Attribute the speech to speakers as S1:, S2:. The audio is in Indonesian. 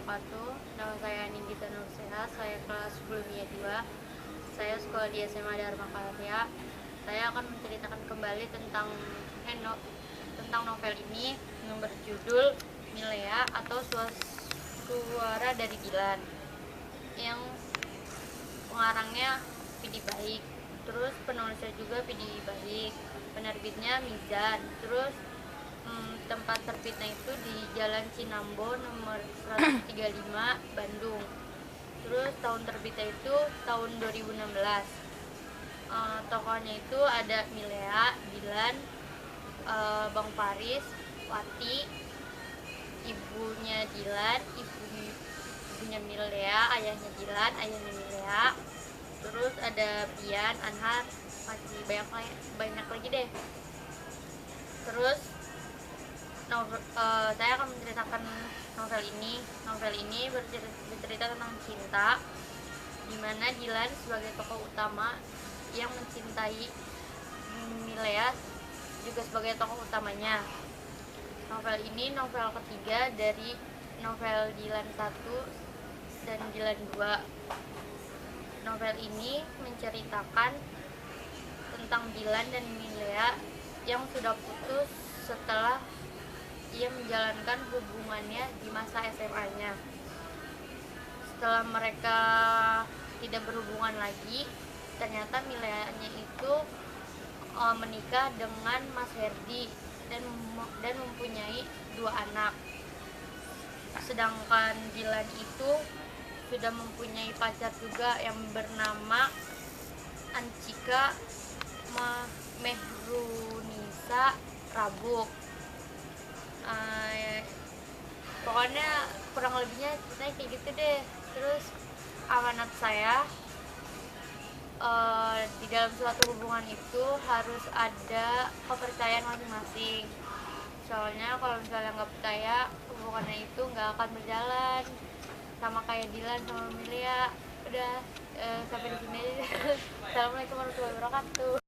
S1: wabarakatuh. Nama saya Nindita Nursehat, saya kelas Milea 2. Saya sekolah di SMA DHARMA KARYA. Saya akan menceritakan kembali tentang novel ini yang berjudul Milea atau Suara Dari Dilan, yang pengarangnya Pidi Baik, terus penulisnya juga Pidi Baik, penerbitnya Mizan. Terus tempat terbitnya itu di Jalan Cinambo nomor 135 Bandung. Terus tahun terbitnya itu tahun 2016. Tokohnya itu ada Milea, Dilan, Bang Paris, Wati, ibunya Dilan, ibunya Milea, ayahnya Dilan, ayahnya Milea. Terus ada Pian, Anhar, masih banyak lagi deh. Terus saya akan menceritakan novel ini. Novel ini bercerita tentang cinta, di mana Dilan sebagai tokoh utama yang mencintai Milea juga sebagai tokoh utamanya. Novel ini novel ketiga dari novel Dilan 1 dan Dilan 2. Novel ini menceritakan tentang Dilan dan Milea yang sudah putus setelah ia menjalankan hubungannya di masa SMA-nya. Setelah mereka tidak berhubungan lagi, ternyata Milea-nya itu menikah dengan Mas Herdi dan mempunyai 2 anak. Sedangkan Dilan itu sudah mempunyai pacar juga yang bernama Ancika Mehrunisa Rabuk. Pokoknya kurang lebihnya ceritanya kayak gitu deh. Terus amanat saya di dalam suatu hubungan itu harus ada kepercayaan masing-masing. Soalnya kalau misalnya nggak percaya, hubungannya itu nggak akan berjalan, sama kayak Dilan sama Milea. Udah, sampai di sini aja. Assalamualaikum warahmatullahi wabarakatuh.